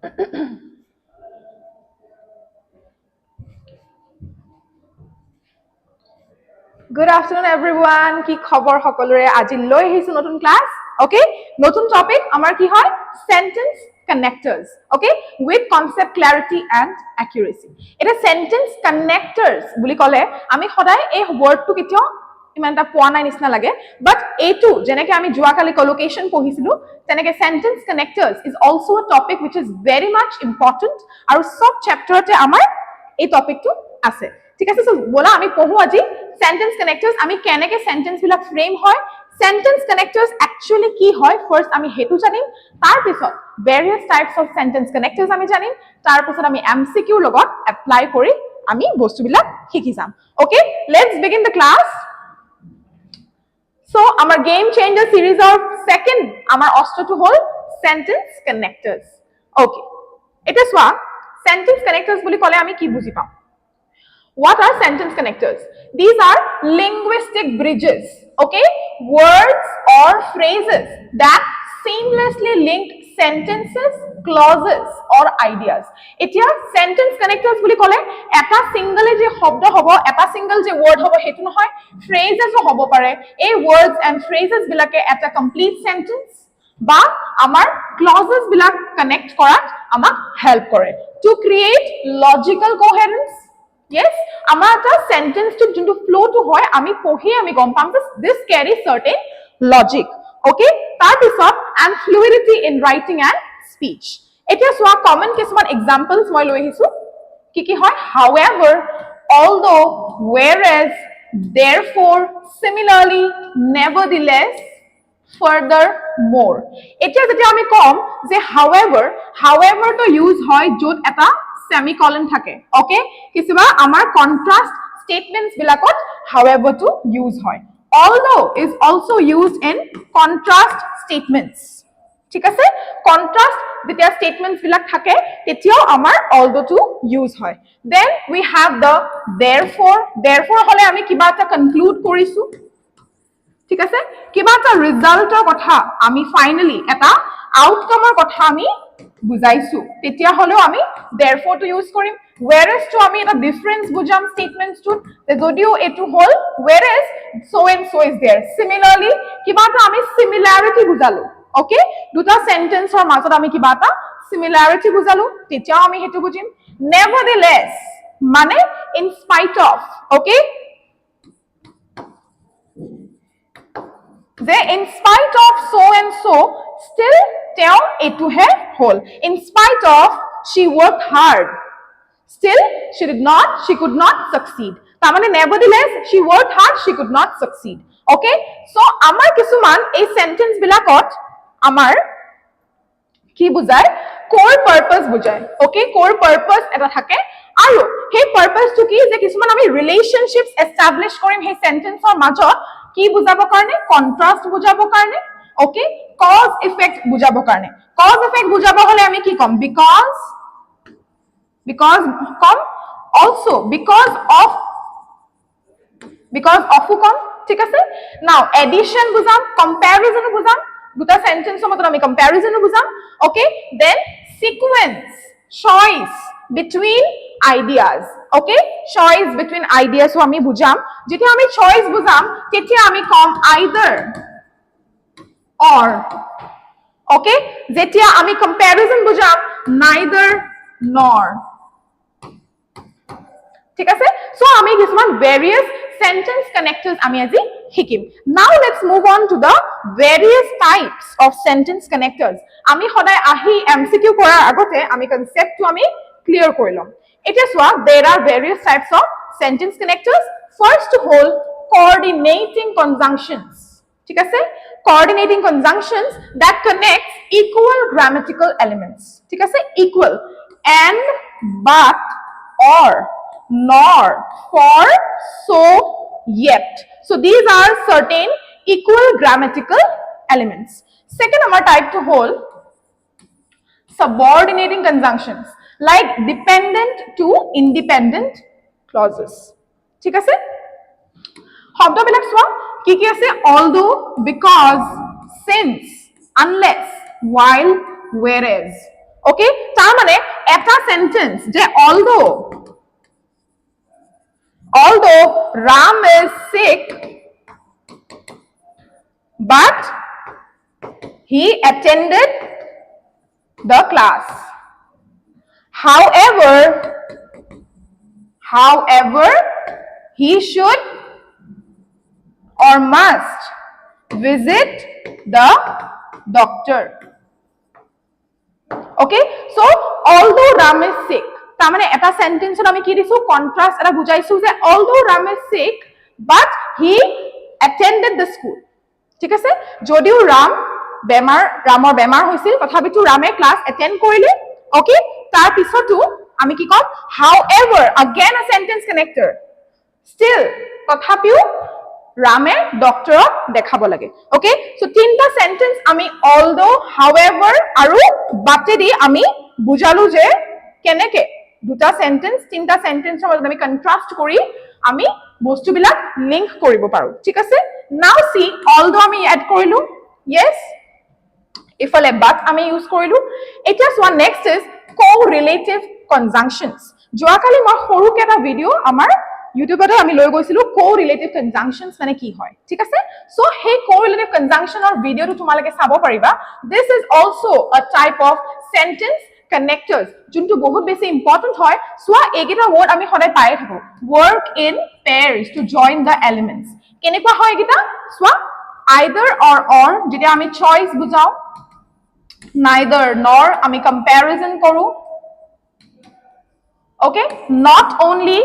Good afternoon, everyone. কি খবৰ সকলোৰে আজি লৈ আহিছো নতুন ক্লাস okay নতুন টপিক আমাৰ কি হয় sentence connectors okay with concept clarity and accuracy এটা sentence connectors বুলি ক'লে আমি সদায় এই ওয়ার্ডটো কিয় ইমানটা পোৱা নাই নিচিনা লাগে বাট এইটো যেনেকৈ আমি যোৱাকালি collocation পঢ়িছিলো তেনেকৈ sentence connectors is also a topic which is very much important আৰু সব চ্যাপ্টাৰতে আমাৰ এই টপিকটো আছে ঠিক আছে সো বলা আমি পঢ়ো আজি sentence connectors আমি কেনেকৈ sentence বিলাক frame হয় sentence connectors actually কি হয় first আমি হেতু জানিম তাৰ পিছত various types of sentence connectors আমি জানিম তাৰ পিছত আমি MCQ লগত apply কৰি আমি বস্তুবিলাক শিকি যাম okay let's begin the class so our game changer series of second our অষ্টটো হল sentence connectors okay এটা সোয়া sentence connectors বুলি ক'লে আমি কি বুজি পাম What are sentence connectors? These are linguistic bridges, okay? Words or phrases that seamlessly link sentences, clauses or ideas. Etia sentence connectors boli kole eta single je shobdo hobo eta single je word hobo hetu nohoy phrases hobo pare ei words and phrases bilake eta complete sentence ba amar clauses bilak connect korat amak help kore to create logical coherence Yes, amar ta sentence to junto flow to hoy ami pohi ami gom pam this carries certain logic okay tar pisot and fluidity in writing and speech etia swa common kisman examples moi loi hisu ki hoy however although whereas therefore similarly nevertheless furthermore etia jetia ami kom je however to use hoy jot eta semicolon থাকে okay কিবা আমাৰ contrast statements বিলাকত however to use হয় although is also used in contrast statements ঠিক আছে contrast যেতিয়া statements বিলাক থাকে তেতিয়াও আমাৰ although to use হয় then we have the therefore হলে আমি কিবা এটা conclude কৰিছো ঠিক আছে কিবা এটা ৰিজাল্টৰ কথা আমি ফাইনালি এটা আউটকামৰ কথা আমি বুজাইছো তেতিয়া হলো আমি therefore to use Karim whereas to আমি এটা ডিফারেন্স বুজাম statements to যদিও এটো হল whereas so and so is there similarly কিবা এটা আমি similarity বুজালো ওকে দুটা সেন্টেন্সৰ মাজত আমি কিবা এটা similarity বুজালো তেতিয়া আমি হেতু বুজিম nevertheless মানে in spite of okay যে in spite of so and so still tell etu he hol in spite of she worked hard still she could not succeed ta mane nevertheless she worked hard she could not succeed okay so amar kisuman ei sentence bilakot amar ki bujay core purpose bujay okay core purpose eta thake aru he purpose to ki je kisuman ami relationships establish korim he sentence or majot কি বুজাবৰ কাৰণে কন্ট্ৰাস্ট বুজাবৰ কাৰণে ওকে cause effect বুজাবৰ কাৰণে cause effect বুজাব হলে আমি কি কম because com also because of কম ঠিক আছে নাও এডিশন বুজাম কম্পাৰিজন বুজাম দুটা সেন্টেন্সৰ মতে আমি কম্পাৰিজন বুজাম ওকে দেন sequence choice between ideas okay choice between ideas so ami bujam jetia ami choice bujam tetia ami kom either or okay jetia ami comparison bujam neither nor ঠিক আছে so ami kisman various sentence connectors ami aji hikim now let's move on to the various types of sentence connectors ami hoday ahi MCQ korar agote ami concept to ami clear korilom এটা সোয়া there are various types of sentence connectors first to hold coordinating conjunctions ঠিক আছে coordinating conjunctions that connect equal grammatical elements ঠিক আছে equal and but or nor for so yet so these are certain equal grammatical elements second our type to hold subordinating conjunctions like dependent to independent clauses ঠিক আছে শব্দ বিলাক সোয়া কি কি আছে although because since unless while whereas Okay, তাৰ মানে এটা sentence যে although Ram is sick but he attended the class. However, he should or must visit the doctor. Okay, so although Ram is sick, তাৰ মানে এটা সেন্টেন্সত আমি কি দিছো কন্ট্রাস্ট এটা বুজাইছো যে although Ram is sick but he attended the school. ঠিক আছে, যদিও ৰামৰ বেমাৰ হৈছিল তথাপিতো ৰামে ক্লাছ এটেন্ড কৰিলে. ওকে, তাৰ পিছতো আমি কি কম however, again a sentence connector, still তথাপিও ৰামে ডক্টৰক দেখাব লাগে. ওকে, সো তিনটা সেন্টেন্স আমি although, however আৰু but দি আমি বুজালো যে কেনেকে দুটা সেন্টেন্স তিনটা সেন্টেন্সৰ মাজত আমি কন্ট্ৰাস্ট কৰি আমি বস্তুবিলাক লিংক কৰিব পাৰো. ঠিক আছে, নাও সি although আমি এড কৰিলো, yes, ইফালে but আমি ইউজ কৰিলো. এতিয়া চোৱা নেক্সট ইজ co-relative conjunctions. যোৱাকালি মই সৰুকে এটা ভিডিঅ' আমাৰ ইউটিউবতে আমি লৈ গৈছিলো co-relative conjunctions মানে কি হয়. ঠিক আছে, সো সেই co-relative conjunctionৰ ভিডিঅ'টো তোমালোকে চাব পাৰিবা. This is also a type of sentence connectors যোনটো বহুত বেছি ইম্পৰ্টেন্ট হয়. চোৱা এইকেইটা ৱৰ্ড আমি সদায় পাই থাকো, work in pairs to join the elements. কেনেকুৱা হয় এইকেইটা চোৱা, either or যেতিয়া আমি choice বুজাও, neither nor আমি comparison কৰো. Okay, not only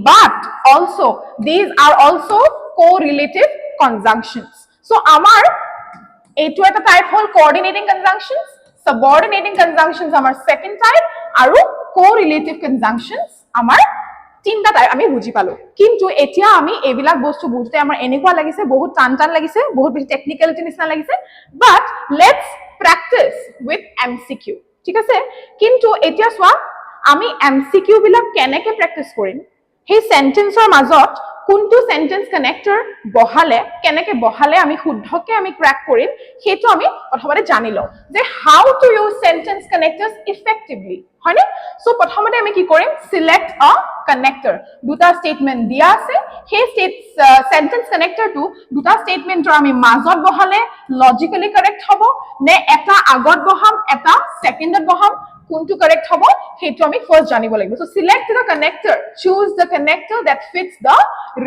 but also, these are also co-relative conjunctions. So amar এইটো এটা type হল coordinating conjunctions, subordinating conjunctions amar second type আৰু co-relative conjunctions amar তিনটা টাইপ আমি বুজি পালো. কিন্তু এতিয়া আমি এইবিলাক বস্তু বুঝতে আমাৰ এনেকুৱা লাগিছে বহুত টান লাগিছে, বহুত বেছি টেকনিক্যালিটি নিচিনা লাগিছে, but let's practice with MCQ. ঠিক আছে, কিন্তু এতিয়া চোৱা আমি MCQ বিলাক কেনেকে প্র্যাকটিস কৰিম, সেই সেন্টেন্সৰ মাজত কোনটো সেন্টেন্স কানেক্টৰ বহালে কেনেকে বহালে আমি শুদ্ধকে আমি ক্র্যাক কৰিম সেইটো আমি প্ৰথমতে জানি লওঁ যে how to use sentence connectors effectively, হয়নে? সো প্ৰথমতে আমি কি কৰিম, সিলেক্ট আ কানেক্টৰ. দুটা স্টেটমেন্ট দিয়া আছে, সেই সেন্টেন্স কানেক্টৰটো দুটা স্টেটমেন্টৰ আমি মাজত বহালে লজিক্যালি কারেক্ট হ'ব নে এটা আগত বহাম এটা সেকেন্ডত বহাম, কোনটো কারেক্ট হ'ব সেইটো আমি ফার্স্ট জানিব লাগিব. So select the connector, choose the connector that fits the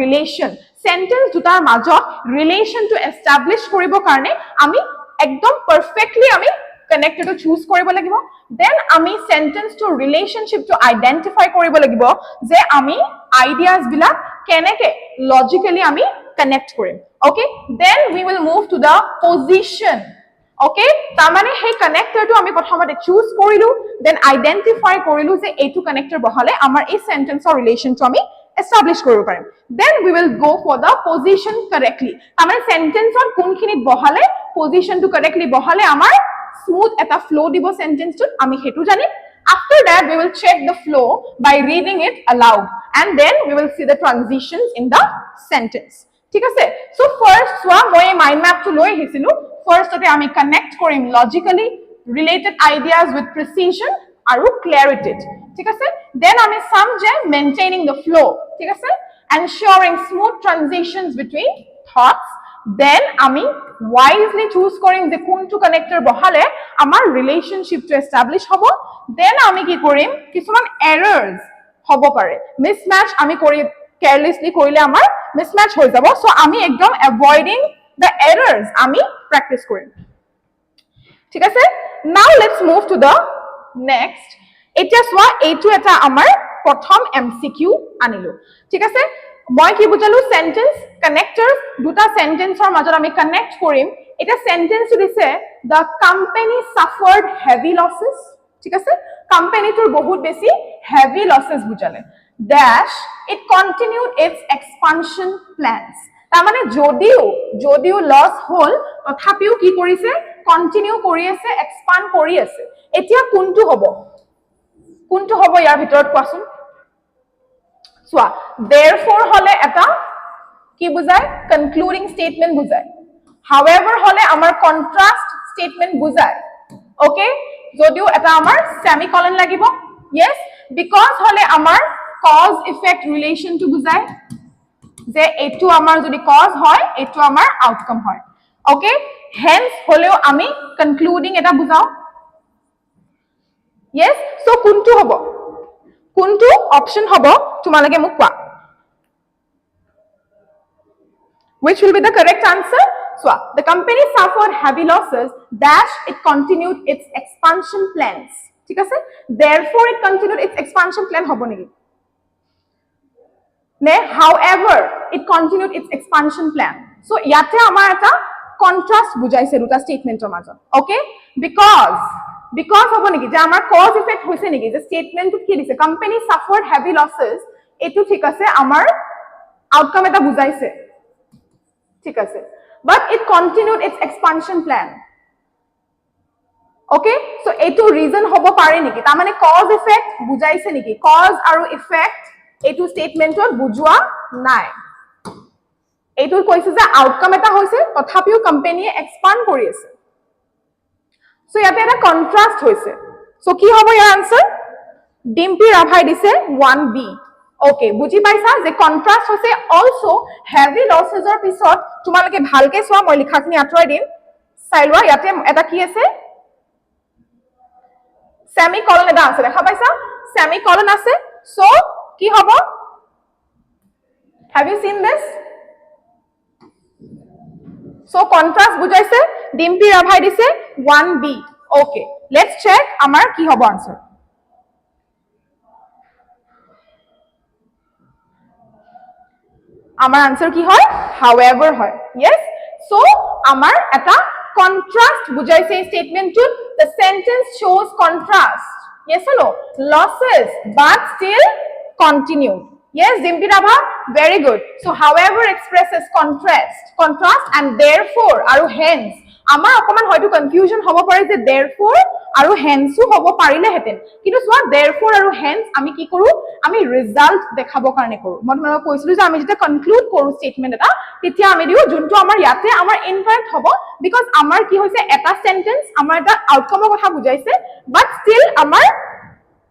relation. Sentence দুটাৰ মাজত ৰিলেশনটো এস্টাবলিশ কৰিব কাৰণে আমি একদম পারফেক্টলি আমি কানেক্টৰটো চুজ কৰিব লাগিব. দেন আমি সেন্টেন্স টু ৰিলেশনশিপটো আইডেন্টিফাই কৰিব লাগিব যে আমি আইডিয়াজ বিলাক কেনেকে লজিক্যালি আমি কানেক্ট কৰিম. Okay, then we will move to the position. Okay, তাৰ মানে সেই কানেক্টৰটো আমি প্ৰথমতে চুজ কৰিলো, দেন আইডেন্টিফাই কৰিলো যে এইটো কানেক্টৰ বহালে আমাৰ এই সেন্টেন্সৰ ৰিলেশনটো আমি এস্টাবলিশ কৰিব পাৰিম. Then we will go for the position correctly. তাৰ মানে সেন্টেন্সৰ কোনখিনিত বহালে পজিশনটো কাৰেক্টলি বহালে আমাৰ স্মুথ এটা ফ্লো দিব সেন্টেন্সটোত আমি হেতু জানিম. After that we will check the flow by reading it aloud and then we will see the transitions in the sentence. ঠিক আছে, so first চোৱা মই মাইন্ড ম্যাপটো লৈ আহিছিলো. ফাৰ্স্টতে আমি connect Karim logically related ideas with precision আৰু ক্লাৰিটি. ঠিক আছে, দেন আমি চাম যে মেইনটেইনিং দ্য ফ্লো. ঠিক আছে, ensuring smooth transitions between thoughts. দেন আমি wisely choose কৰিম যে কোনটো কানেক্টৰ বহালে আমাৰ ৰিলেশনশিপটো এস্টাবলিশ হ'ব. দেন আমি কি কৰিম, কিছুমান এৰাৰ্স হ'ব পাৰে, মিসম্যাচ আমি কৰি কেয়ারলেসলি কৰিলে আমাৰ মিসম্যাচ হৈ যাব. সো আমি একদম এভয়েডিং দ্য এৰাৰ্স আমি প্র্যাকটিস কৰিম. ঠিক আছে, now let's move to the next. এতিয়া চোৱা এইটো এটা আমাৰ প্ৰথম MCQ আনিলো. ঠিক আছে, মই কি বুজালো, সেন্টেন্স কানেক্টৰ দুটা সেন্টেন্সৰ মাজত আমি কানেক্ট কৰিম. এটা সেন্টেন্স দিছে the company suffered heavy losses. ঠিক আছে, কোম্পানীটোৰ বহুত বেছি হেভি লসেস বুজালে. dash it continued its expansion plans. তাৰ মানে যদিও লস হল তথাপিও কি কৰিছে, কন্টিনিউ কৰি আছে, এক্সপান্ড কৰি আছে. এতিয়া কোনটো হ'ব ইয়াৰ ভিতৰত কোৱাচোন? চোৱা, therefore হলে এটা কি বুজায়, কনক্লুডিং স্টেটমেন্ট বুজায়. however হলে আমাৰ কন্ট্রাস্ট স্টেটমেন্ট বুজায়. ওকে, যদিও এটা আমাৰ সেমিকলন লাগিব yes because হলে আমাৰ cause effect relation to বুজায় যে এটো আমাৰ যদি cause হয় এটো আমাৰ outcome হয় okay hence হলেও আমি concluding এটা বুজাও yes so কোনটো হ'ব কোনটো অপশন হ'ব তোমালোকে মোক কোৱা which will be the correct answer so the company suffered heavy losses dash it continued its expansion plans ঠিক আছে therefore it continued its expansion plan হ'ব নেকি নে however it continued its expansion plan so ইয়াতে আমাৰ এটা contrast বুজাইছে দুটা স্টেটমেন্টৰ মাজত okay because হ'ব নেকি যে আমাৰ cause effect হৈছে নেকি যে স্টেটমেন্টত কি দিছে company suffered heavy losses এটো ঠিক আছে আমাৰ outcome এটা বুজাইছে ঠিক আছে but it continued its expansion plan okay so এটো reason হ'ব পাৰে নেকি তাৰ মানে cause effect বুজাইছে নেকি cause আৰু effect এটো স্টেটমেন্টত বুজোৱা নাই এটো কৈছে যে আউটকাম এটা হৈছে তথাপিও কোম্পানীয়ে এক্সপান্ড কৰি আছে সো ইয়াতে এটা কন্ট্ৰাস্ট হৈছে সো কি হ'ব ইয়াৰ আনসাৰ ডিম্পি ৰাভাই দিছে 1b ওকে বুজি পাইছা যে কন্ট্ৰাস্ট হৈছে অলসো হেভি লসেছৰ পিছত তোমালোকে ভালকে চোৱা মই লিখাখিনি আঁতৰাই দিম চাই লোৱা ইয়াতে এটা কি আছে সেমিকলন এটা আছে দেখা পাইছা সেমিকলন আছে সো কি হ'ব have you seen this so contrast বুজাইছে ডিম্পি ৰাভাই দিছে 1b okay let's check আমাৰ কি হ'ব answer আমাৰ answer কি হয় however হয় yes so আমাৰ এটা contrast বুজাইছে statementটোত the sentence shows contrast yes or no losses but still continued yes Dimpi Rabha very good so however expresses contrast and therefore aru hence amar okoman hoyto confusion hobo pare je therefore aru hence hobo parile heten kintu swa therefore aru hence ami ki koru ami result dekhabo karone koru moi tomara koisilu je ami jeta conclude koru statement eta tetia ami diu junto amar yate amar incorrect hobo because amar ki hoise eta sentence amar eta outcome kotha bujaise but still amar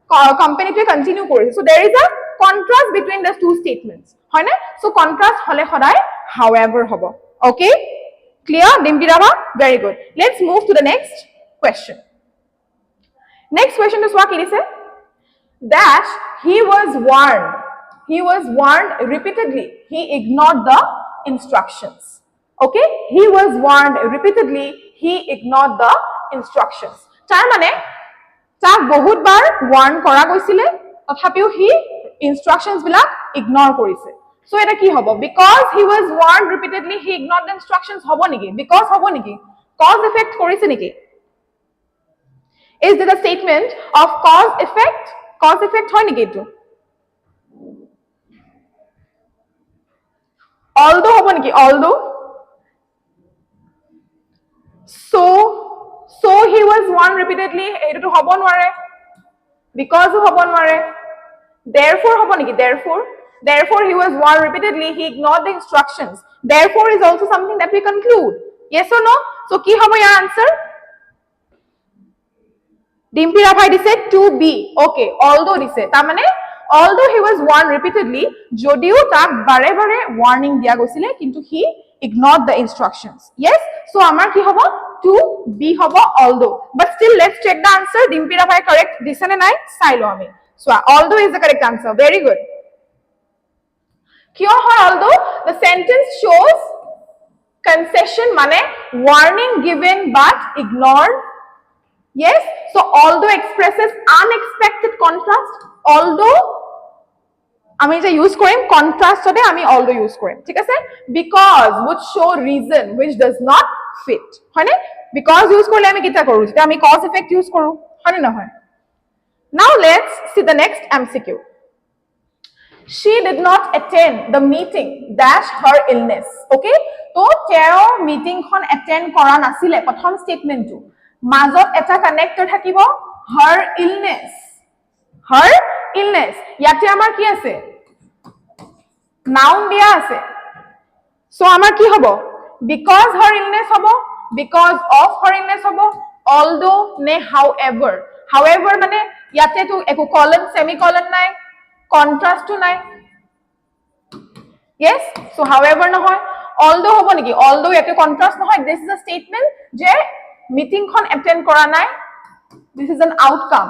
company to continue koriছে so there is a contrast between the two statements হয় না so contrast হলে খদায় however হব okay clear Dimpi Rabha very good let's move to the next question to swa ki dise dash he was warned repeatedly he ignored the instructions okay he was warned repeatedly he ignored the instructions tar mane তাক বহুতবাৰ Warne কৰা গৈছিলে তথাপিও হি instructions বিলাক ignore কৰিছে so এটা কি হ'ব because he was warned repeatedly he ignored the instructions হ'ব নেকি because হ'ব নেকি cause effect কৰিছে নেকি is this a statement of cause effect হয় নেকি এটো although হ'ব নেকি although so he was warned repeatedly eto to hobo nware because hobo nware therefore hobo niki therefore he was warned repeatedly he ignored the instructions therefore is also something that we conclude yes or no so ki hobo your answer Dimpi Rabhai dise 2b okay although dise ta mane although he was warned repeatedly jodio tak bare bare warning dia gosile kintu he ignored the instructions yes so amar ki hobo 2b hobo although but still let's check the answer Dimpi Rabhai correct dise na nai sai lo ami so although is the correct answer very good kyo hoy although the sentence shows concession mane warning given but ignored yes so although expresses unexpected contrast although আমি যে use কৰিম কন্ট্ৰাস্টতে আমি although use কৰিম ঠিক আছে because would show reason which does not fit হয়নে because use কৰিলে আমি কিটা কৰো যেটা আমি cause effect ইউজ কৰো হয়নে নহয় now let's see the next MCQ she did not attend the meeting dash her illness okay তো তেও মিটিং খন অ্যাটেন্ড কৰা নাছিলে প্ৰথম স্টেটমেন্টটো মাজত এটা কানেক্টৰ থাকিব her illness ইয়াতে আমাৰ কি আছে noun দিয়া আছে সো আমাৰ কি হ'ব because her illness হ'ব because of her illness হ'ব although ne however মানে ইয়াতে তো একো colon semicolon নাই contrast to নাই yes so however নহয় although hobo niki although yate contrast নহয় this is a statement je meeting khon attend kora nai this is an outcome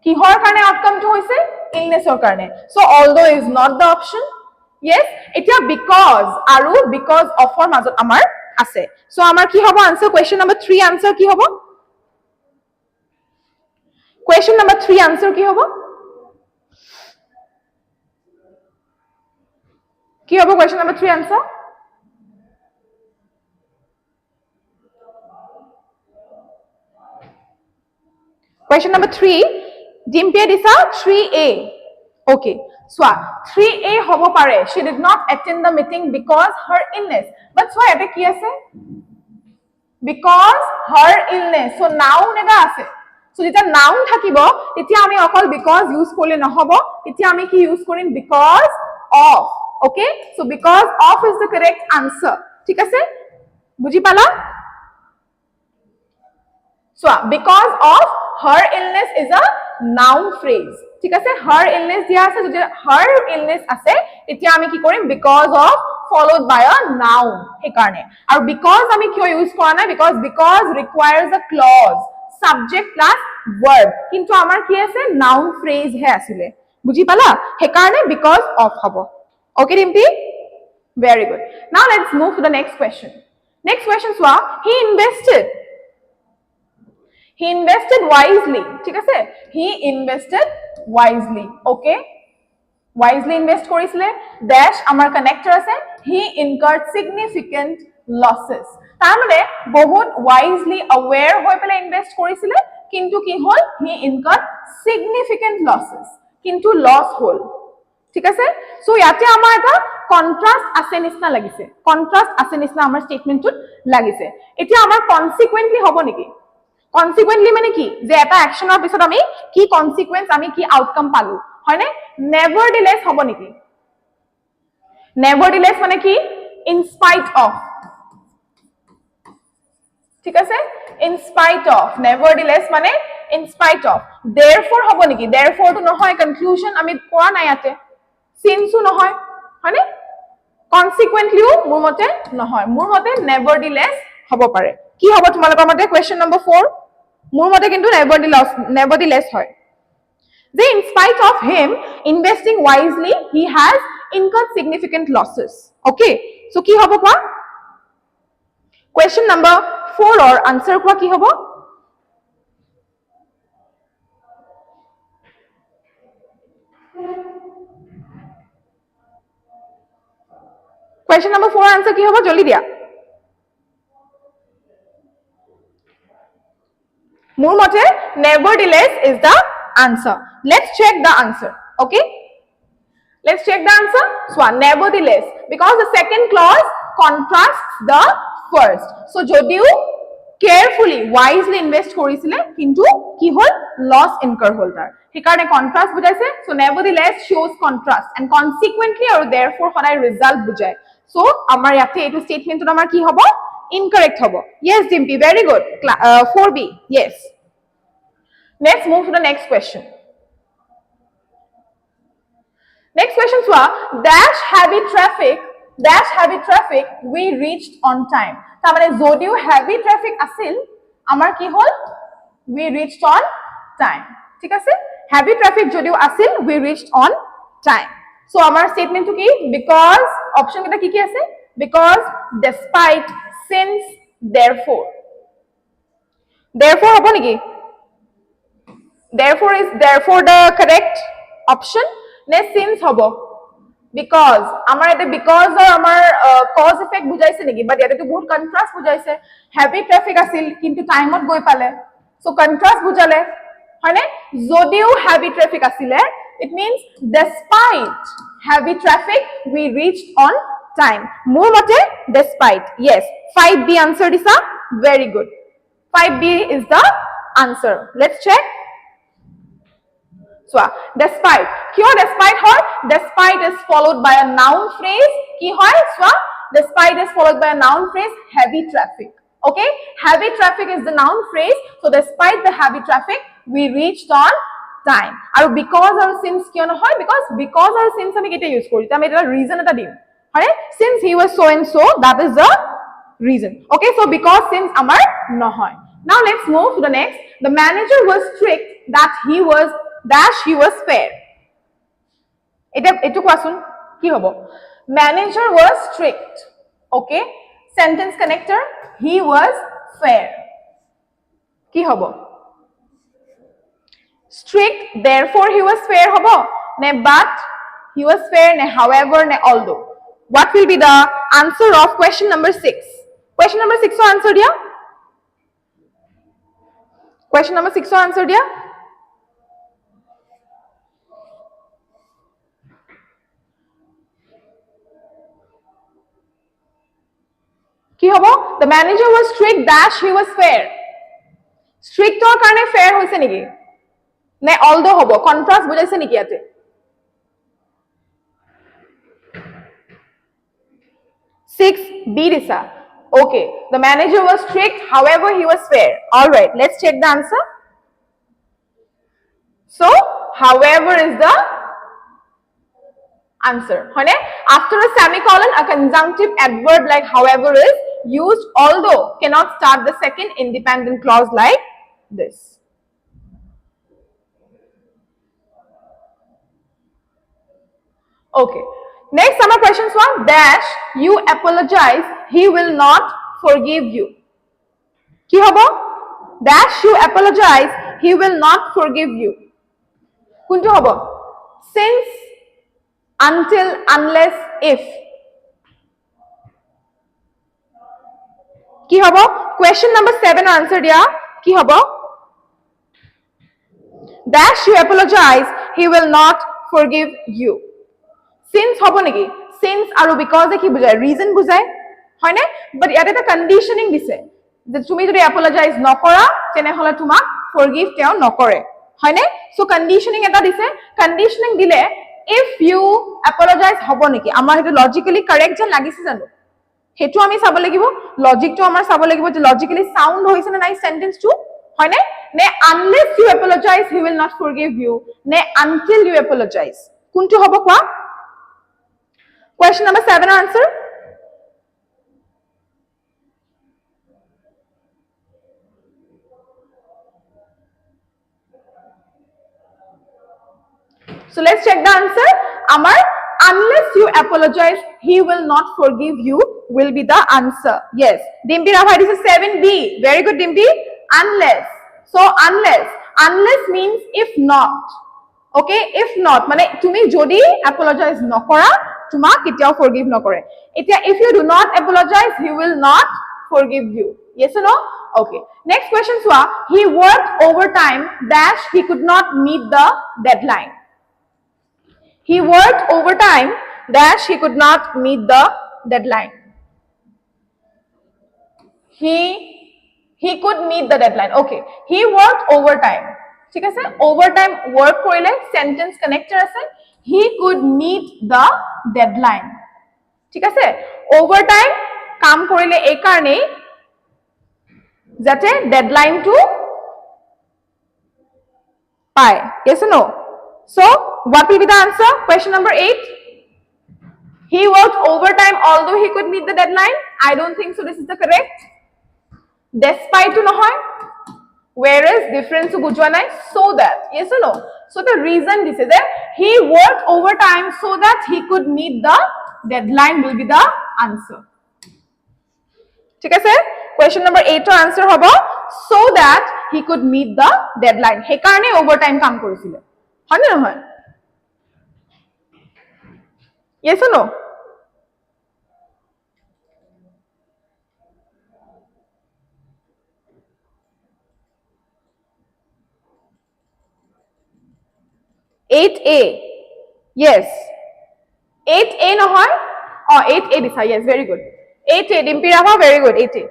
kihor karone outcome to hoise illness or karone so although is not the option yes etia because aru because of or majot amar ase so amar ki hobo answer question number 3 answer ki hobo question number 3 answer ki hobo কি হবে question number 3 answer question number 3 Dimpia disa 3A okay so 3A hobo pare she did not attend the meeting because her illness but so eta ki ase because her illness so noun eta ase so jeta noun thakibo etia ami okol because use kole nohobo etia ami ki use korim because of okay so because of is the correct answer ঠিক আছে বুঝি পালা so because of her illness is a noun phrase ঠিক আছে her illness দিয়া আছে যদি her illness আছে তেতিয়া আমি কি কৰিম because of followed by a noun এই কাৰণে আৰু because আমি কিয় ইউজ কৰা নাই because requires a clause subject plus verb কিন্তু আমাৰ কি আছে noun phrase হে আছিল বুঝি পালা হে কাৰণে because of হ'ব okay Dimpi very good now let's move to the next question swa he invested wisely ঠিক আছে he invested wisely okay wisely invest korisile dash amar connector ase he incurred significant losses tar mane bahut wisely aware hoy pele invest korisile kintu ki hol he incurred significant losses kintu loss hol ঠিক আছে so ইয়াতে আমাৰ এটা কন্ট্ৰাস্ট আছে নিচিনা লাগিছে আমাৰ স্টেটমেন্টত লাগিছে এতিয়া আমাৰ কনসিকুয়েন্টলি হ'ব নেকি কনসিকুয়েন্টলি মানে কি যে এটা অ্যাকশনৰ পিছত আমি কি কনসিকুয়েন্স আমি কি আউটকাম পালো হয়নে নেভাৰডিলেস হ'ব নেকি নেভাৰডিলেস মানে কি ইন স্পাইট অফ ঠিক আছে ইন স্পাইট অফ নেভাৰডিলেস মানে ইন স্পাইট অফ therefore হ'ব নেকি therefore to নহয় কনক্লুজন আমি কোৱা নাই ইয়াতে since নহয় হয়নে consequently মোৰ মতে নহয় মোৰ মতে nevertheless হ'ব পাৰে কি হ'ব তোমালোকৰ মতে question number 4 মোৰ মতে কিন্তু nevertheless হয় যে in spite of him investing wisely he has incurred significant losses okay so কি হ'ব কোৱা question number 4 or answer কোৱা কি হ'ব question number 4 answer ki hobo joldi dia mur mote nevertheless is the answer let's check the answer okay let's check the answer so nevertheless because the second clause contrasts the first so jodiu carefully wisely invest korisile kintu ki hol loss incur hol tar hikarne contrast bujaise so nevertheless shows contrast and consequently or therefore horai result bujay so amar yate etu statement to amar ki hobo incorrect hobo yes Dimpy very good 4B yes let's move to the next question so dash heavy traffic we reached on time ta mane jodiu heavy traffic asil amar ki hol we reached on time ঠিক আছে heavy traffic jodiu asil we reached on time so amar statement to ki because option keta ki ase because despite since therefore hobo niki therefore is the correct option ne since hobo because amar ete because or amar cause effect bujaise niki but yate to bahut contrast bujaise heavy traffic asil kintu time ot goi pale so contrast bujale hoine jodiu heavy traffic asile it means despite heavy traffic we reached on time mur mote despite yes 5B answer is a very good 5B is the answer let's check so despite kyo despite hoy despite is followed by a noun phrase ki hoy so despite is followed by a noun phrase heavy traffic Okay, heavy traffic is the noun phrase. So despite the heavy traffic, we reached on time. And because or since kyo no hoy, because or since ami kete use kori. Tami eta reason eta dim. Hare, since he was so and so, that is the reason. Okay, so because since amar no hoy. Now let's move to the next. The manager was strict that he was fair. Etu kwasun ki hobo? Manager was strict. Okay, sentence connector, he was fair. Ki hobo? Strict, therefore he was fair hobo. Ne but he was fair, ne however, ne although. What will be the answer of question number 6? Question number 6 so answer dia? Question number 6 so answer dia? Ki hobo? The manager was strict that he was fair. Strict or karne fair hoise niki? Ne although hobo, contrast bujaise niki ate? Six, B disa. Okay, the manager was strict, however he was fair. Alright, let's check the answer. So, however is the answer. After a semicolon, a conjunctive adverb like however is used, although cannot start the second independent clause like this. Okay. Next, some questions one. Dash, you apologize, he will not forgive you. Ki hobo? Dash, you apologize, he will not forgive you. Kuntu hobo? Since, until, unless, if. Ki hobo? Question number 7 answer dia. Ki hobo? Dash, you apologize, he will not forgive you. Since hobo niki? Since aru because e ki bujay? Reason bujay? Hoy na? But yate ta conditioning dise. Je tumi jodi apologize nokora, tene hole tumak forgive teo nokore. Hoy na? So conditioning eta dise. Conditioning dile if you apologize hobo niki? Amar hetu logically correct jan lagise jano? Hetu ami sabo lagibo, logic to amar sabo lagibo je logically sound hoise na nai sentence to? Hoy na? Ne unless you apologize, he will not forgive you. Ne until you apologize. Kuntu hobo kwa? Question number 7 answer. So let's check the answer. Amar, unless you apologize, he will not forgive you will be the answer. Yes. Dimpi Rafa, this is 7B. Very good, Dimpi. Unless. So unless means if not. Okay, if not. Mane tumi jodi apologize nokora, tuma kitiao forgive nokore. If you do not apologize, he will not forgive you. Yes or no? Okay. Next question swa. He worked overtime dash he could not meet the deadline. He worked overtime dash he could not meet the deadline. He could meet the deadline. Okay. He worked overtime. ঠিক আছে? Overtime work korile sentence connector ase. He could meet the deadline. ঠিক আছে? Overtime come korile ei karone jate deadline to pai. Yes or no? So, what will be the answer? Question number 8. He worked overtime although he could meet the deadline. I don't think so. This is the correct. Despite to nohoy. Whereas difference to bujwanai so that. Yes or no? So the reason this is that he worked overtime so that he could meet the deadline will be the answer. ঠিক আছে? Question number 8 to answer hobo so that he could meet the deadline. He karone overtime কাম করিছিল. হয় না হয়? Yes or no? Eight A. Yes. 8A no hoy? Oh, 8A this yes, very good. 8A, Dimpi Rafa, very good. 8A.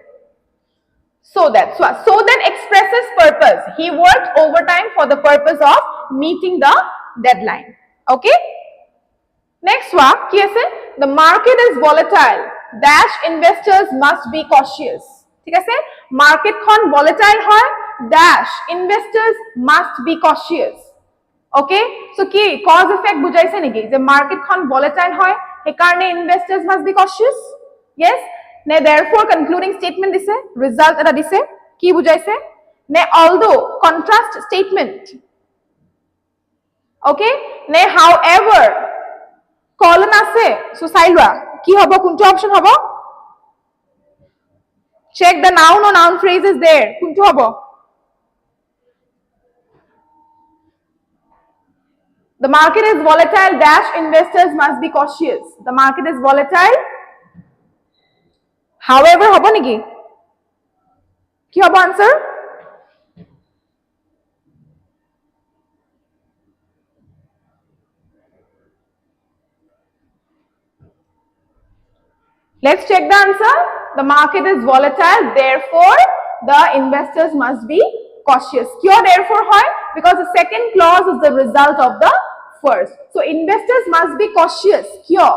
So that expresses purpose. He worked overtime for the purpose of meeting the deadline. Okay? Next one, ki ase? The market is volatile. Dash investors must be cautious. ঠিক আছে মার্কেটখন volatile হয় dash investors must be cautious okay so কি cause effect বুঝাইছে নেকি যে মার্কেটখন volatile হয় এই কারণে investors must be cautious yes নে therefore কনক্লুডিং স্টেটমেন্ট দিছে রিজাল্ট এটা দিছে কি বুঝাইছে নে অলদো কন্ট্রাস্ট স্টেটমেন্ট ওকে নে হাউএভার কলন আছে সো চাইলোৱা কি হ'ব কোনটো অপশন হ'ব check the noun or noun phrase is there কোনটো হ'ব the market is volatile dash investors must be cautious the market is volatile however হ'ব নেকি কি হ'ব answer let's check the answer the market is volatile therefore the investors must be cautious kyo therefore hoy because the second clause is the result of the first so investors must be cautious kyo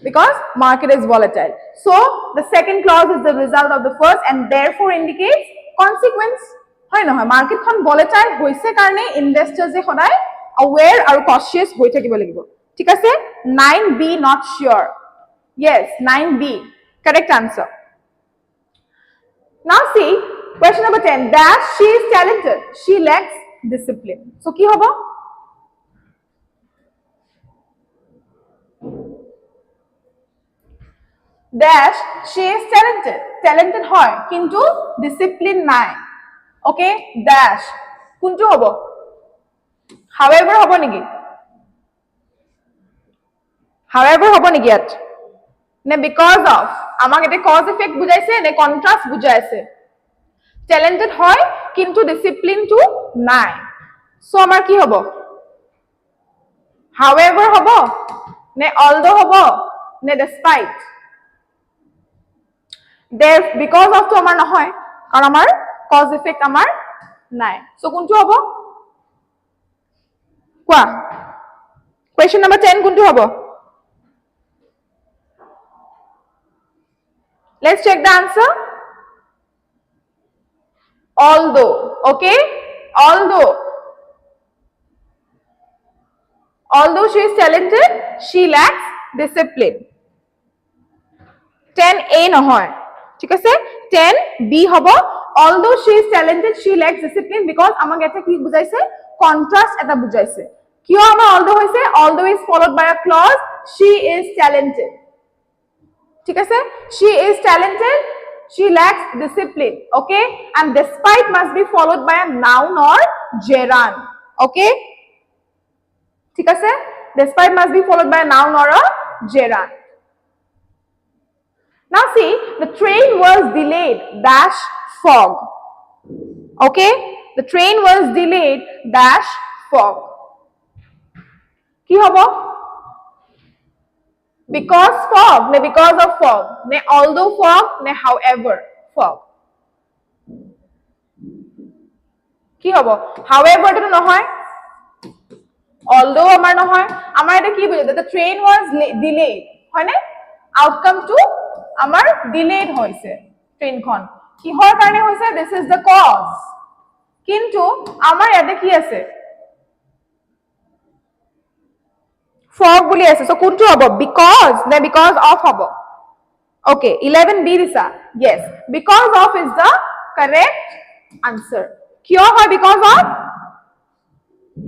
because market is volatile so the second clause is the result of the first and therefore indicates consequence hoy no hoy market khon volatile hoise karone investors e hoday aware aru cautious hoi thakibo lagibo thik ase 9b not sure yes 9b correct answer now see question number 10 dash she is talented she lacks discipline so ki hobo dash she is talented hoy kintu discipline nai okay dash kuntu hobo however hobo niki however hobo niki at ne because of amak ete cause effect bujaise ne contrast bujaise talented hoy kintu discipline tu nai so amar ki hobo however hobo ne although hobo ne despite there because of to amar nohoy karon amar cause effect amar nai so kuntu hobo kwa question number 10 kuntu hobo let's check the answer although okay although she is talented she lacks discipline 10a nohoy ঠিক আছে 10b hobo although she is talented she lacks discipline because amak eta ki bujaise contrast eta bujaise kiyo amar although hoise although is followed by a clause she is talented ঠিক আছে she is talented she lacks discipline okay and despite must be followed by a noun or gerund okay ঠিক আছে despite must be followed by a noun or a gerund now see the train was delayed dash fog okay the train was delayed dash fog ki hobo because fog ne because of fog ne although fog ne however fog ki hobo however to nohoy although amar nohoy amar eta ki bujhe the train was delayed hoy ne outcome to amar delayed hoise train khon kihor karone hoise this is the cause kintu amar eta ki ase fog boli ase so kuntu hobo because ne because of hobo okay 11b disa yes because of is the correct answer kyo hoy because of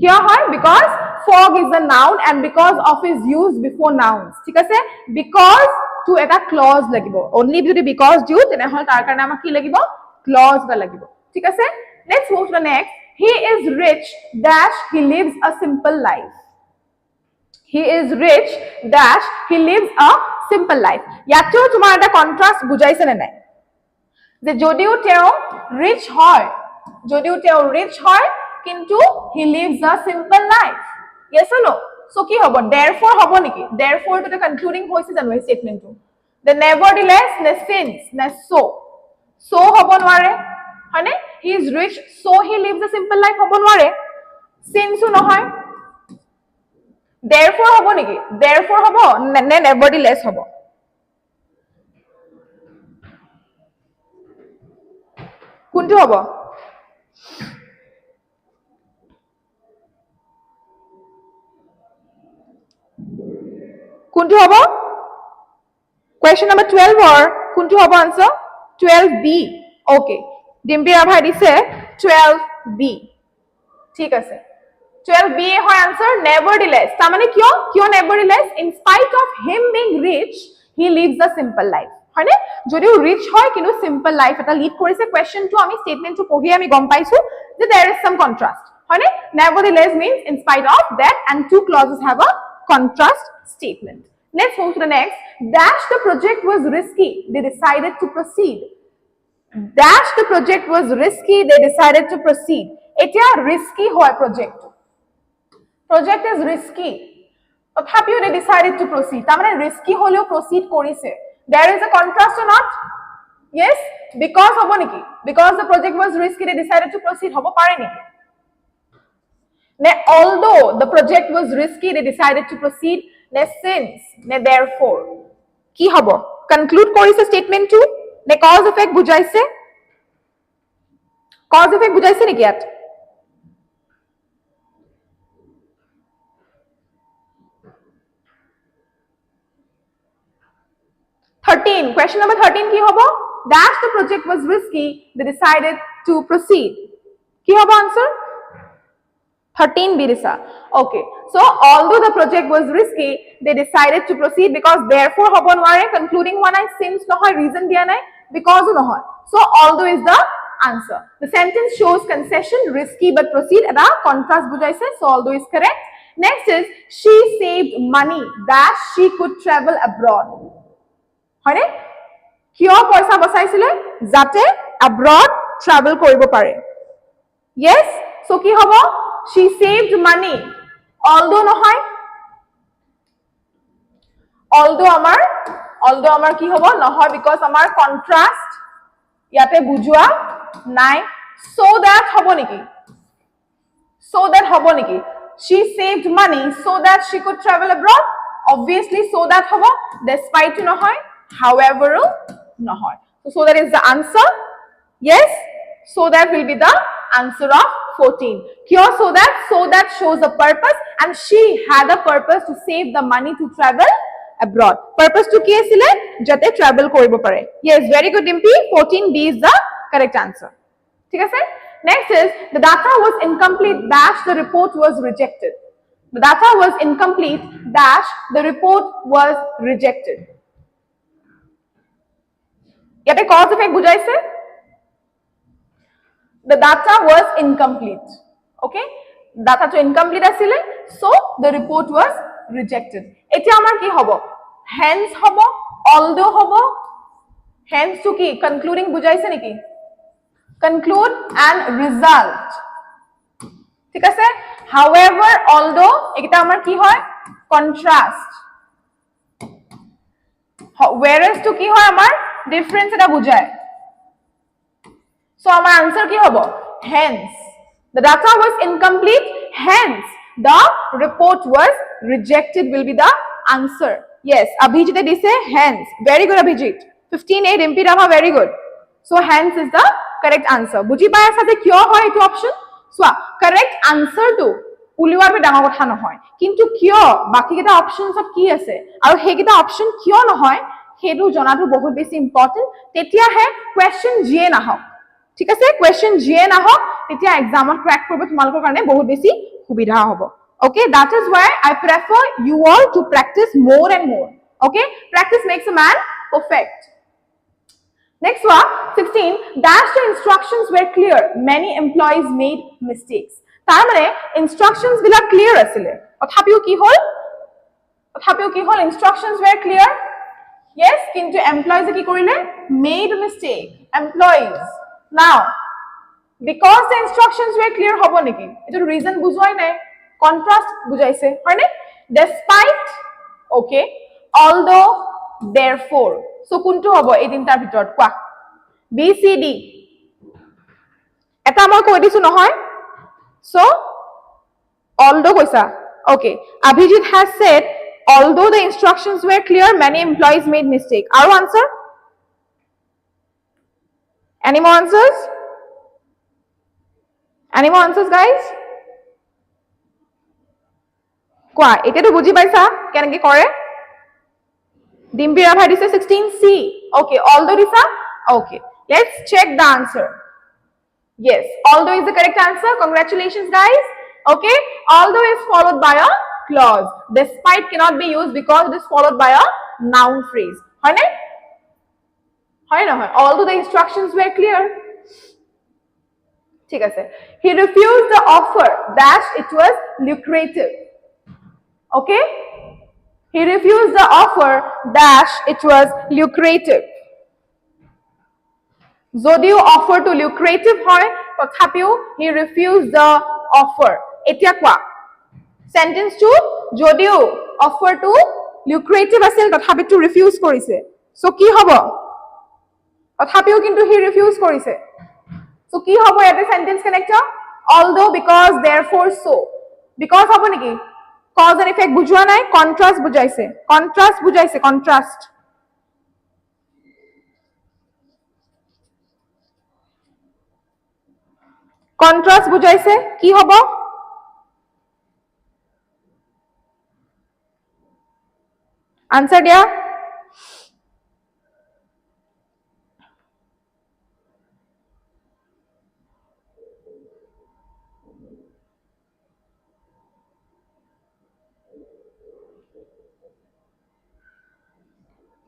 kyo hoy because fog is a noun and because of is used before nouns ঠিক আছে because to eta clause lagibo only jodi because diu tene hol tar karone amak ki lagibo clause da lagibo ঠিক আছে let's move to the next he is rich dash he lives a simple life he is rich dash he lives a simple life yato tumar eta contrast bujaise ne nai je jodiu teo rich hoy kintu he lives a simple life yes or no so ki hobo therefore hobo niki therefore to the concluding hoise janu statement to the nevertheless ne since ne so hobo nware hane he is rich so he lives a simple life hobo nware since no hoy therefore hobo niki therefore hobo ne nevertheless hobo কোনটো হ'ব কোনটো হ'ব question number 12 or কোনটো হ'ব answer 12b okay Dimpy ৰাভাই দিছে 12b ঠিক আছে 12b হয় answer nevertheless তাৰ মানে কিয় nevertheless in spite of him being rich he lives a simple life হয়নে যদিও ৰিচ হয় কিন্তু সিম্পল লাইফ এটা লিড কৰিছে কোৱেশ্চনটো আমি স্টেটমেন্টটো পঢ়ি আমি গম পাইছো যে there is some contrast হয়নে nevertheless means in spite of that and two clauses have a contrast statement let's move to the next dash the project was risky they decided to proceed dash the project was risky they decided to proceed এতিয়া risky হয় project is risky তথাপিও they decided to proceed তাৰ মানে risky হলেও proceed কৰিছে there is a contrast or not yes because হ'ব নেকি because the project was risky they decided to proceed হ'ব পাৰে নেকি ne although the project was risky they decided to proceed ne since ne therefore কি হ'ব conclude কৰিছে statement টো ne cause effect বুজাইছে নেকি ইয়াত 13 question number 13 কি হ'ব dash the project was risky they decided to proceed কি হ'ব answer 13 be this okay so although the project was risky they decided to proceed because therefore হ'ব নোৱাৰে concluding হোৱা নাই since নহয় reason দিয়া নাই because নহয় so although is the answer the sentence shows concession risky but proceed eta contrast বুজাইছে so although is correct next is she saved money that she could travel abroad হয়নে কিয় পইচা বচাইছিলে যাতে abroad travel কৰিব পাৰে yes so কি হ'ব she saved money although নহয় although আমাৰ কি হ'ব নহয় because আমাৰ contrast ইয়াতে বুজোৱা নাই so that হ'ব নেকি she saved money so that she could travel abroad obviously so that হ'ব despite নহয় however নহয় so that is the answer yes so that will be the answer of 14 here so that shows a purpose and she had a purpose to save the money to travel abroad purpose to ki asile jate travel koribo pare yes very good Dimpi 14b is the correct answer thik ase next is the data was incomplete dash the report was rejected the data was incomplete dash the report was rejected yate cause effect bujaise the data was incomplete okay data to incomplete asile so the report was rejected etia amar ki hobo hence hobo although hobo hence to ki concluding bujaise neki conclude and result ঠিক আছে however although ekita amar ki hoy contrast whereas to ki hoy amar difference eta bujay so our answer ki hobo hence the data was incomplete hence the report was rejected will be the answer yes abhijit dise hence very good abhijit 15 8 mp rama very good so hence is the correct answer buji pai asa je kyo hoy etu option so correct answer to uliwar be dangor kotha nohoy kintu kyo baki kita options of ki ase aru he kita option kyo nohoy hedu jonatu bahut beshi important tetia he question je na hok ঠিক আছে question je na hok tetia exam ot crack korbe tumalokor karone bahut beshi subidha hobo okay that is why I prefer you all to practice more and more okay practice makes a man perfect next one 16 dash the instructions were clear many employees made mistakes tar mane instructions bila clear asile othapiu ki hol instructions were clear yes kintu employees ki korile made mistake employees now because the instructions were clear hobo neki eto reason bujhoy nai contrast bujaise hoy ne despite okay although therefore so kuntu hobo ei tintar bhitor kwa b c d eta moi koi disu nohoy so although koisa okay Abhijit has said although the instructions were clear many employees made mistake our answer any more answers Any more answers, guys? কোৱা এতিয়াতো বুজি পাইছা কেনেকৈ কৰে ডিম্পিৰা ভাই দিছে 16C okay although দিছা okay let's check the answer yes although is the correct answer congratulations guys okay although is followed by a clause despite cannot be used because it is followed by a noun phrase হয় না হয় না হয় although the instructions were clear ঠিক আছে he refused the offer dash it was lucrative okay he refused the offer dash it was lucrative যদিও offer to lucrative হয় তথাপিও he refused the offer এতিয়া কোৱা sentence to যদিও offer to lucrative আছিল তথাপিও refuse কৰিছে so কি হ'ব তথাপিও কিন্তু he refuse কৰিছে so কি হ'ব এটা sentence connector although because therefore so because হ'ব নেকি cause and effect বুজোৱা নাই contrast বুজাইছে contrast contrast বুজাইছে কি হ'ব answer দিয়া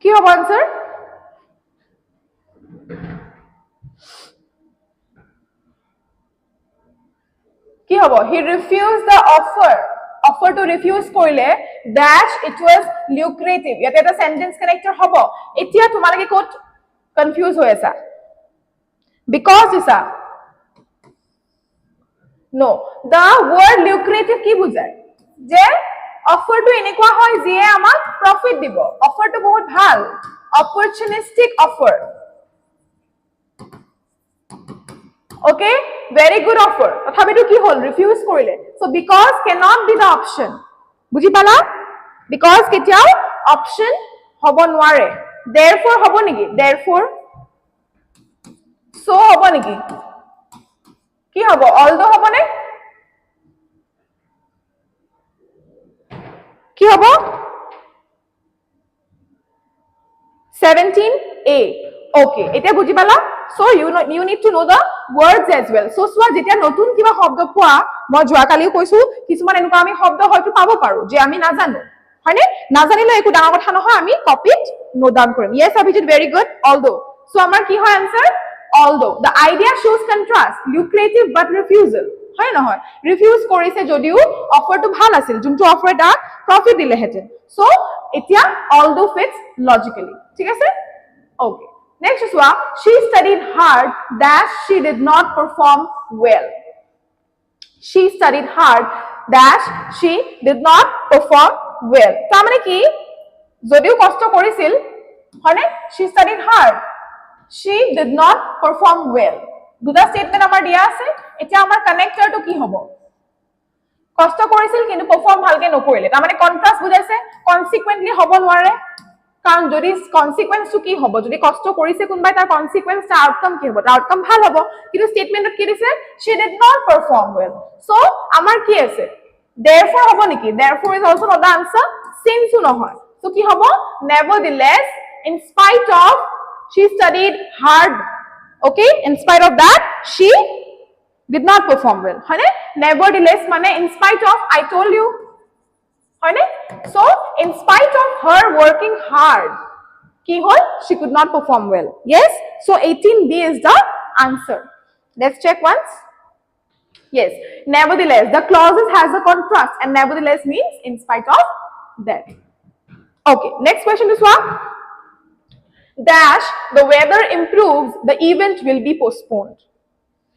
কি হ'ব answer কি হ'ব he refused the offer to refuse কৰিলে dash it was lucrative ইয়াতে এটা sentence connector হ'ব এতিয়া তোমালোকে ক'ত কনফিউজ হৈ আছা because Isa no the word lucrative কি বুজায় যে offer to এনেকুৱা হয় যিয়ে আমাক profit দিব offer to বহুত ভাল opportunistic offer okay very good offer তথাপিতো কি হল refuse কৰিলে so because cannot be the option বুজি পালা because কেতিয়াও option হ'ব নোৱাৰে therefore হ'ব নেকি therefore so হ'ব নেকি কি হ'ব although হ'ব নে কি হ'ব 17A okay এটা বুজি পালা so you need to know the words as well so সোৱা যেতিয়া নতুন কিবা শব্দ পোৱা মই যোৱা কালিও কৈছো কিছুমান এনেকুৱা আমি শব্দ হয়তো পাব পাৰো যে আমি নাজানো হয়নে নাজানিলে একো ডাঙৰ কথা নহয় আমি কপিত নোট ডাউন কৰিম yes abhijit very good although so আমাৰ কি হয় answer although the idea shows contrast lucrative but refusal হয় নহয় refuse কৰিছে যদিও অফাৰটো ভাল আছিল যোনটো অফাৰ এটা প্ৰফিট দিলেহেঁতেন so এতিয়া although fits logically ঠিক আছে okay next is what she studied hard dash she did not perform well she studied hard dash she did not perform well তাৰ মানে কি যদিও কষ্ট কৰিছিল হয়নে she studied hard she did not perform well দুটা স্টেটমেন্ট আমাৰ দিয়া আছে এতিয়া আমাৰ কানেক্টৰটো কি হ'ব কষ্ট কৰিছিল কিন্তু পারফর্ম ভালকে নকৰিলে তাৰ মানে কন্ট্ৰাস্ট বুজাইছে কনসিকুৱেন্টলি হ'ব নোৱাৰে কাৰণ যদি কনসিকুৱেন্সটো কি হ'ব যদি কষ্ট কৰিছে কোনবাই তাৰ কনসিকুৱেন্স তাৰ আউটকাম কি হ'ব তাৰ আউটকাম ভাল হ'ব কিন্তু স্টেটমেন্টত কি দিছে she did not perform well so আমাৰ কি আছে therefore হ'ব নেকি therefore is also not the answer since নহয় so কি হ'ব nevertheless in spite of she studied hard okay in spite of that she did not perform well হয় নে nevertheless মানে in spite of I told you হয় নে so in spite of her working hard কি হল she could not perform well yes so 18B is the answer let's check once yes nevertheless the clauses has a contrast and nevertheless means in spite of that okay next question is what dash the weather improves the event will be postponed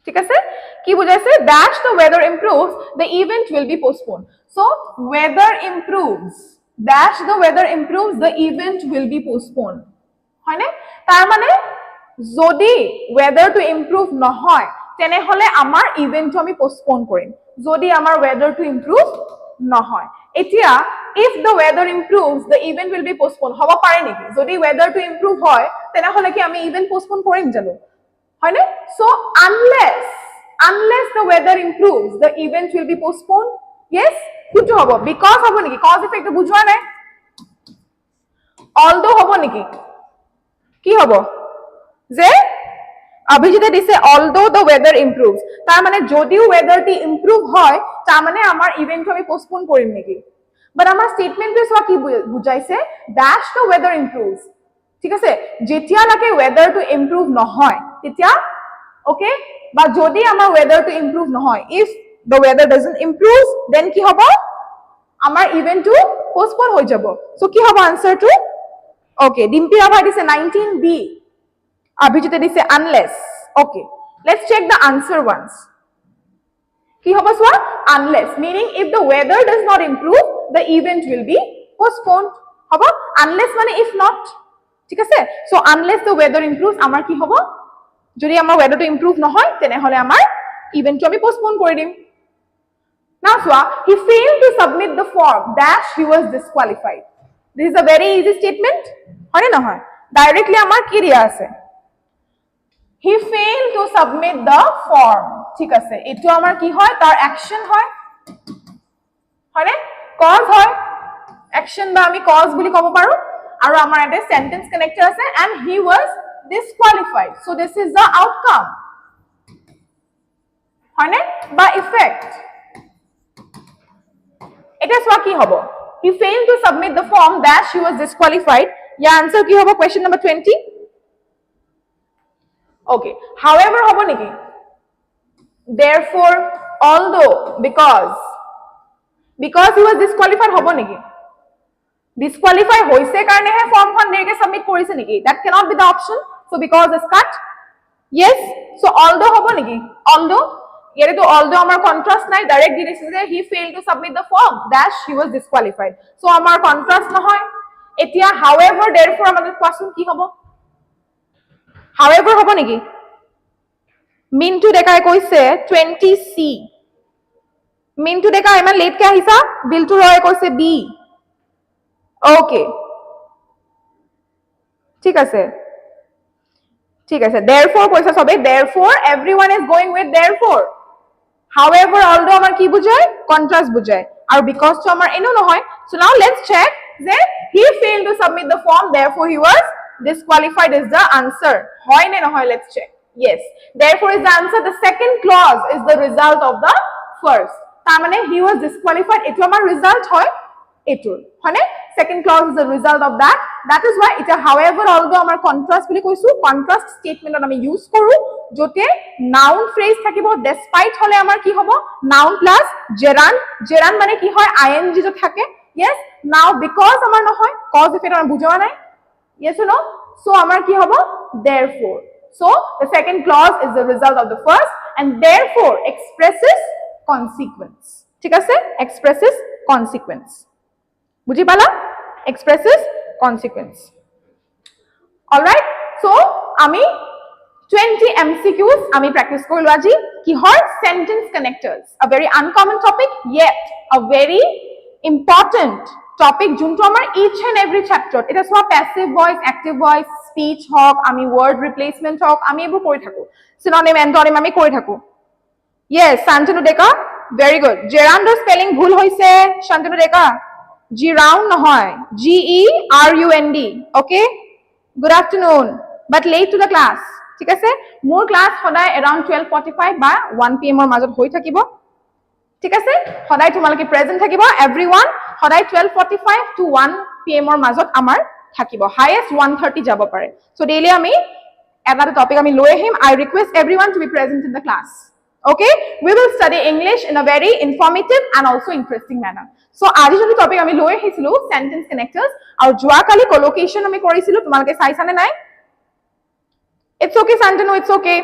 ঠিক আছে কি বুজাইছে dash the weather improves the event will be postponed so weather improves dash the weather improves the event will be postponed হয়নে তাৰ মানে যদি weather to improve নহয় তেনে হলে আমাৰ ইভেন্টটো আমি পোস্টপোন কৰিম যদি আমাৰ weather to improve নহয় এতিয়া if the weather improves the event will be postponed হ'ব পাৰে নেকি যদি weather to improve হয় তেনে হলে কি আমি ইভেন্ট পোস্টপোন কৰিম জানো হয়নে so unless the weather improves the event will be postponed. Yes, কোনটো হ'ব because হ'ব নেকি cause effect বুঝোৱা নাই although হ'ব নেকি কি হ'ব যে অভিজিতে দিছে although the weather improves তার মানে যদিও weatherটি improve হয় তার মানে আমার ইভেন্ট আমি পোস্টপোন কৰিম নেকি বাট আমার স্টেটমেন্টে সোয়া কি বুঝাইছে dash the weather improves ঠিক আছে যেতিয়া লাগে weather to improve নহয় তেতিয়া okay বা যদি আমার weather to improve নহয় if the weather doesn't improve then কি হ'ব আমার ইভেন্ট to পোস্টপোন হৈ যাব সো কি হ'ব আনসার টু okay ডিম্পি আভা দিছে 19b Abhijit দিছে unless okay let's check the answer once কি হ'ব সোয়া unless meaning if the weather does not improve the event will be postponed হ'ব unless মানে if not ঠিক আছে so unless the weather improves আমাৰ কি হ'ব যদি আমাৰ weather to improve নহয় তেনে হলে আমাৰ ইভেন্ট আমি postpone কৰি দিম now soya he failed to submit the form dash he was disqualified this is a very easy statement হয় না নহয় directly আমাৰ কি দিয়া আছে he failed to submit the form ঠিক আছে এটো আমাৰ কি হয় তাৰ অ্যাকশন হয় হয়নে cause হয় অ্যাকশন বা আমি cause বুলি কব পাৰো আৰু আমাৰ এটা সেন্টেন্স কানেক্টৰ আছে and he was disqualified so this is the outcome হয়নে বা effect এটা সোয়া কি হ'ব he failed to submit the form dash he was disqualified year answer কি হ'ব question number 20 okay however hobo niki therefore although because he was disqualified hobo niki disqualify hoise karone he form khon derike submit korise niki that cannot be the option so because is cut yes so although hobo niki although yere to although amar contrast nai direct direction je he failed to submit the form dash he was disqualified so amar contrast nahoy etia however therefore amader question ki hobo however hobo niki Mintu দেখাই কৈছে 20c Mintu দেখা ইমান late কে আহিছা বিলটু ৰয় কৈছে b ওকে ঠিক আছে therefore কৈছে সবে therefore everyone is going with therefore however although আমার কি বুঝায় কন্ট্রাস্ট বুঝায় আর because তো আমার এনো নহয় so now let's check যে he failed to submit the form therefore he was disqualified is the answer হয় না নহয় let's check yes therefore is the answer the second clause is the result of the first তার মানে he was disqualified এটো আমার result হয় এটোর মানে second clause is the result of that is why এটা however although আমার contrast বুলি কইছো contrast statement আমি ইউজ কৰো যতে noun phrase থাকিব despite হলে আমার কি হ'ব noun plus gerund মানে কি হয় ing যে থাকে yes now because আমার নহয় cause if এটা আমরা বুঝোৱা নাই yes or no so আমার কি হ'ব therefore so the second clause is the result of the first and therefore expresses consequence ঠিক আছে expresses consequence বুঝি পালা expresses consequence all right so আমি 20 MCQs আমি প্র্যাকটিস কৰিলো আজি কি হয় sentence connectors a very uncommon topic yet a very important topic যোনটো আমাৰ each and every chapter এটা সোয়া passive voice active voice speech হক আমি word replacement হক আমি এবোৰ কৰি থাকো synonym antonym আমি কৰি থাকো yes শান্তনু ডেকা very good gerund spelling ভুল হৈছে শান্তনু ডেকা gerund নহয় g e r u n d okay good afternoon but late to the class ঠিক আছে মোৰ ক্লাস সদায় around 12:45 বা 1 pm ৰ মাজত হৈ থাকিব ঠিক আছে সদায় তোমালোকে প্ৰেজেন্ট থাকিব एवरीवन সদায় 12:45 to 1 pm ৰ মাজত আমাৰ থাকিব হাইয়েস্ট 1:30 যাব পাৰে সো ডেইলি আমি এটা টপিক আমি লৈ আহিম I request everyone to be present in the class okay we will study English in a very informative and also interesting manner so আজি যদি টপিক আমি লৈ আহিছিলো sentence connectors আৰু যোৱা কালি collocation আমি কৰিছিলো তোমালোকে চাইছানে নাই it's okay Santanu it's okay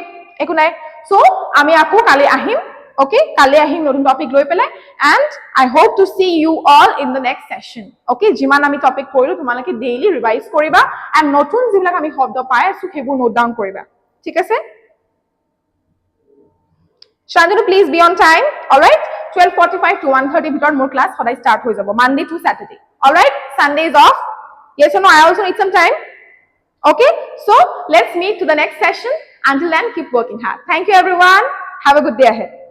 একো নাই so আমি আকৌ কালি আহিম okay কালি আহিম নতুন টপিক লৈ পেলাই and I hope to see you all in the next session okay যিমান আমি টপিক কৰিলো তোমালোকে ডেইলি ৰিভাইজ কৰিবা and নতুন যিবিলাক আমি শব্দ পাই আছো সেইবোৰ নোট ডাউন কৰিবা ঠিক আছে Shantanu please be on time all right 12:45 to 1:30 ভিতৰত মোৰ ক্লাস সদায় স্টার্ট হৈ যাব Monday to Saturday all right Sunday is off yes or no I also need some time okay so let's meet to the next session until then keep working hard thank you everyone Have a good day ahead.